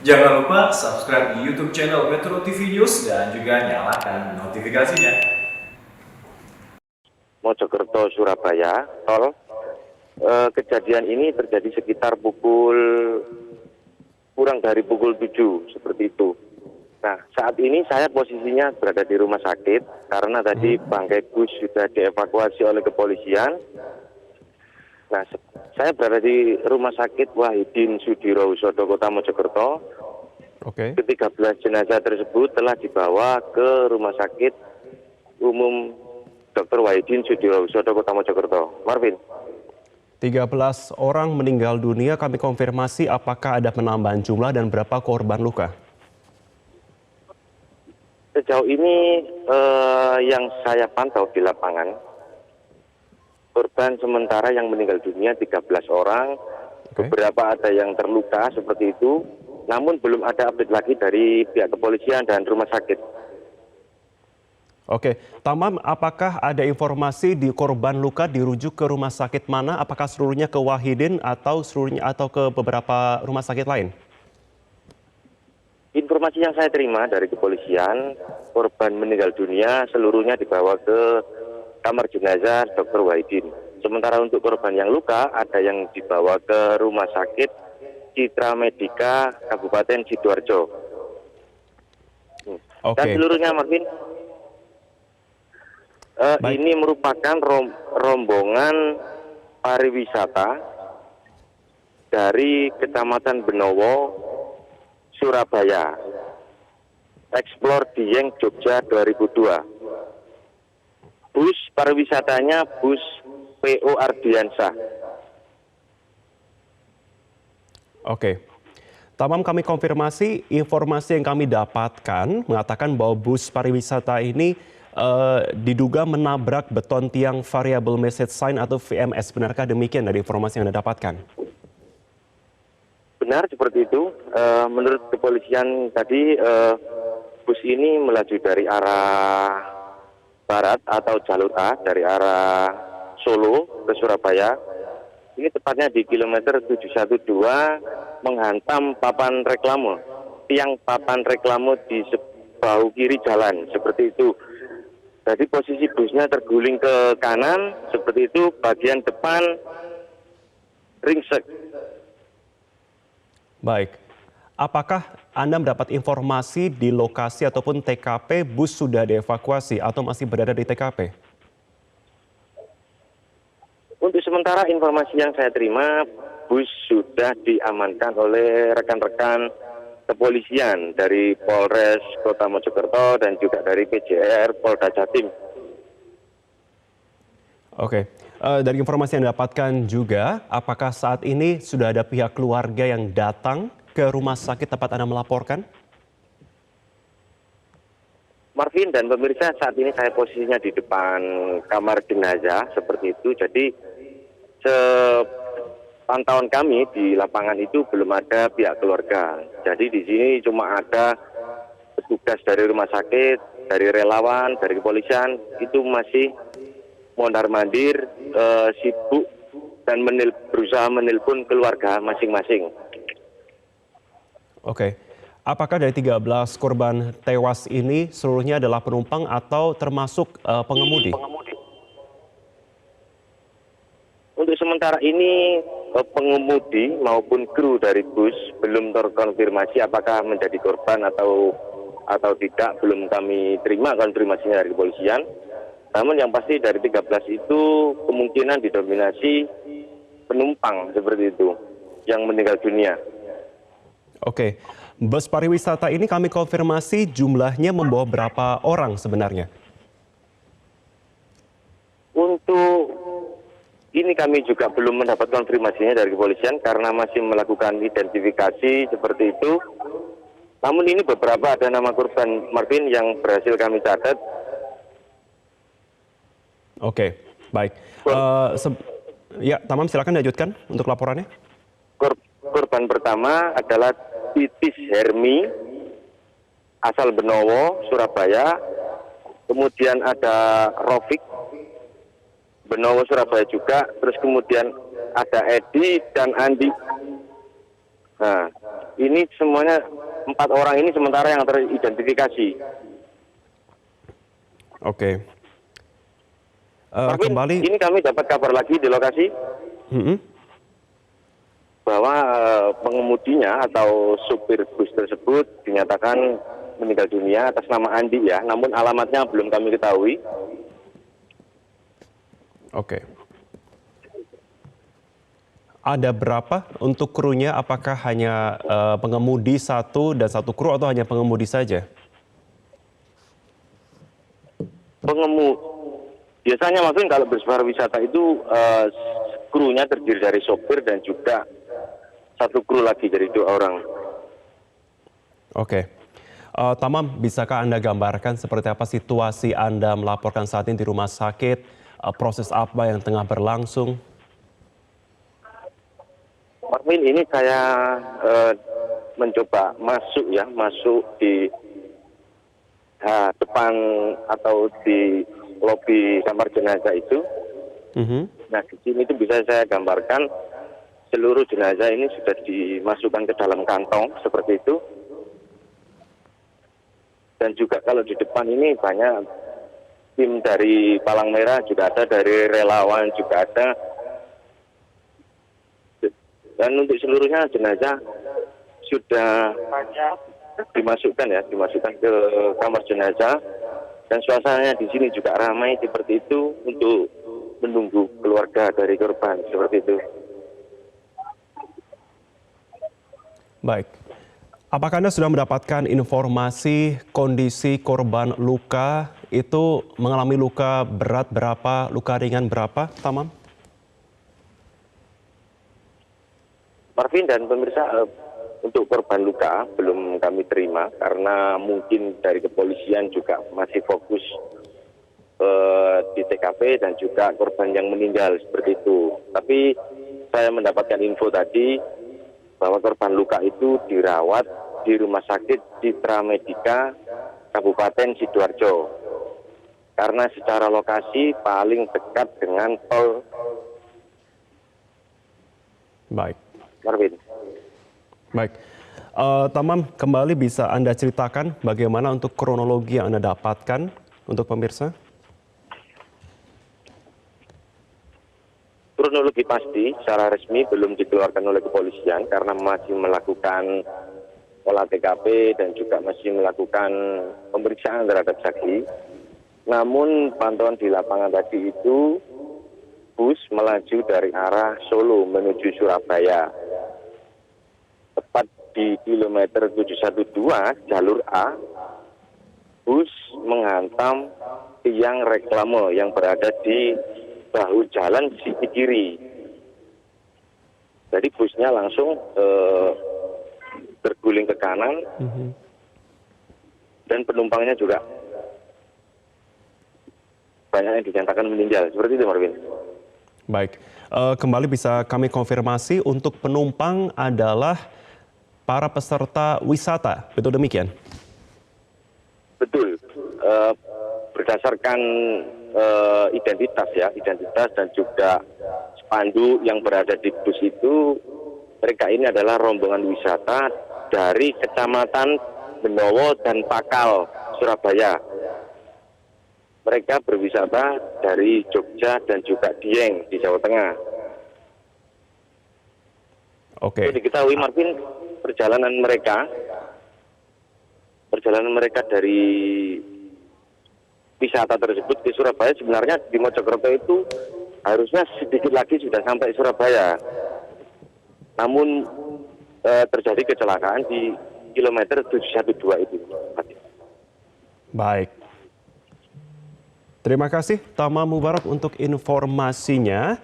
Jangan lupa subscribe di YouTube channel Metro TV News dan juga nyalakan notifikasinya. Mojokerto Surabaya tol. Kejadian ini terjadi sekitar kurang dari pukul 7 seperti itu. Nah, saat ini saya posisinya berada di rumah sakit karena tadi bangkai bus sudah dievakuasi oleh kepolisian. Nah, saya berada di Rumah Sakit Wahidin Sudirohusodo Kota Mojokerto. Oke. Ke-13 jenazah tersebut telah dibawa ke Rumah Sakit Umum Dr. Wahidin Sudirohusodo Kota Mojokerto. Marvin. 13 orang meninggal dunia, kami konfirmasi apakah ada penambahan jumlah dan berapa korban luka? Sejauh ini yang saya pantau di lapangan, korban sementara yang meninggal dunia 13 orang, Oke. beberapa ada yang terluka seperti itu, namun belum ada update lagi dari pihak kepolisian dan rumah sakit. Oke, Tamam, apakah ada informasi di korban luka dirujuk ke rumah sakit mana? Apakah seluruhnya ke Wahidin atau seluruhnya atau ke beberapa rumah sakit lain? Informasi yang saya terima dari kepolisian, korban meninggal dunia seluruhnya dibawa ke kamar jenazah Dr. Wahidin. Sementara untuk korban yang luka, ada yang dibawa ke rumah sakit Citra Medika Kabupaten Sidoarjo. Dan Oke. seluruhnya, Marvin, Baik. ini merupakan rombongan pariwisata dari Kecamatan Benowo, Surabaya. Explore Dieng Jogja 2002. Bus pariwisatanya bus PO Ardiansah. Oke. Tamam, kami konfirmasi informasi yang kami dapatkan mengatakan bahwa bus pariwisata ini diduga menabrak beton tiang variable message sign atau VMS. Benarkah demikian dari informasi yang Anda dapatkan? Benar seperti itu. Menurut kepolisian tadi bus ini melaju dari arah barat atau jalur A dari arah Solo ke Surabaya. Ini tepatnya di kilometer 712 menghantam papan reklame, tiang papan reklame di bahu kiri jalan seperti itu. Jadi posisi busnya terguling ke kanan seperti itu, bagian depan ringsek. Baik. Apakah Anda mendapat informasi di lokasi ataupun TKP bus sudah dievakuasi atau masih berada di TKP? Untuk sementara informasi yang saya terima, bus sudah diamankan oleh rekan-rekan kepolisian dari Polres Kota Mojokerto dan juga dari PJR Polda Jatim. Oke, dari informasi yang didapatkan juga, apakah saat ini sudah ada pihak keluarga yang datang ke rumah sakit tempat Anda melaporkan? Marvin dan pemirsa, saat ini saya posisinya di depan kamar jenazah seperti itu. Jadi sepantauan kami di lapangan itu belum ada pihak keluarga. Jadi di sini cuma ada petugas dari rumah sakit, dari relawan, dari kepolisian, itu masih mondar-mandir, sibuk dan berusaha menelpon keluarga masing-masing. Oke, apakah dari 13 korban tewas ini seluruhnya adalah penumpang atau termasuk pengemudi? Untuk sementara ini pengemudi maupun kru dari bus belum terkonfirmasi apakah menjadi korban atau tidak, belum kami terima konfirmasinya dari kepolisian. Namun yang pasti dari 13 itu kemungkinan didominasi penumpang seperti itu yang meninggal dunia. Oke, bus pariwisata ini kami konfirmasi jumlahnya membawa berapa orang sebenarnya? Untuk ini kami juga belum mendapat konfirmasinya dari kepolisian karena masih melakukan identifikasi seperti itu. Namun ini beberapa ada nama korban, Marvin, yang berhasil kami catat. Oke, baik. Ya, Tamam, silakan dilanjutkan untuk laporannya. Korban pertama adalah Titis Hermi, asal Benowo, Surabaya. Kemudian ada Rofik, Benowo, Surabaya juga. Terus kemudian ada Edi dan Andi. Nah, Ini semuanya 4 orang ini sementara yang teridentifikasi. Oke. Marvin, Kembali, ini kami dapat kabar lagi di lokasi Mm-mm. bahwa pengemudinya atau supir bus tersebut dinyatakan meninggal dunia atas nama Andi ya, namun alamatnya belum kami ketahui. Oke. Ada berapa untuk krunya? Apakah hanya pengemudi satu dan satu kru atau hanya pengemudi saja? Biasanya Marvin kalau bus pariwisata itu krunya terdiri dari sopir dan juga satu kru lagi, jadi 2 orang. Oke. Tamam, bisakah Anda gambarkan seperti apa situasi Anda melaporkan saat ini di rumah sakit? Proses apa yang tengah berlangsung? Marvin, ini saya mencoba masuk di depan atau di lobi kamar jenazah itu. Mhm. Nah, di sini itu bisa saya gambarkan seluruh jenazah ini sudah dimasukkan ke dalam kantong seperti itu. Dan juga kalau di depan ini banyak tim dari Palang Merah juga ada, dari relawan juga ada. Dan untuk seluruhnya jenazah sudah dimasukkan ke kamar jenazah. Dan suasananya di sini juga ramai seperti itu untuk menunggu keluarga dari korban seperti itu. Baik. Apakah Anda sudah mendapatkan informasi kondisi korban luka itu mengalami luka berat berapa, luka ringan berapa, Tamam? Marvin dan pemirsa, untuk korban luka belum kami terima karena mungkin dari kepolisian juga masih fokus di TKP dan juga korban yang meninggal seperti itu. Tapi saya mendapatkan info tadi bahwa korban luka itu dirawat di Rumah Sakit Citra Medika Kabupaten Sidoarjo. Karena secara lokasi paling dekat dengan tol. Baik. Marvin. Baik. Tamam, kembali bisa Anda ceritakan bagaimana untuk kronologi yang Anda dapatkan untuk pemirsa? Kronologi pasti secara resmi belum dikeluarkan oleh kepolisian karena masih melakukan olah TKP dan juga masih melakukan pemeriksaan terhadap saksi. Namun pantauan di lapangan tadi itu bus melaju dari arah Solo menuju Surabaya. Tepat di kilometer 712 jalur A, bus menghantam tiang reklame yang berada di bahu jalan sisi kiri. Jadi busnya langsung terguling ke kanan dan penumpangnya juga banyak yang dinyatakan meninggal. Seperti itu, Marvin. Baik, kembali bisa kami konfirmasi untuk penumpang adalah para peserta wisata, betul demikian? Betul, berdasarkan identitas dan juga spanduk yang berada di bus itu, mereka ini adalah rombongan wisata dari Kecamatan Benowo dan Pakal, Surabaya. Mereka berwisata dari Jogja dan juga Dieng di Jawa Tengah. Oke. Untuk diketahui, Marvin, perjalanan mereka dari wisata tersebut ke Surabaya sebenarnya di Mojokerto itu harusnya sedikit lagi sudah sampai Surabaya. Namun terjadi kecelakaan di kilometer 712 itu. Baik. Terima kasih Tama Mubarak untuk informasinya.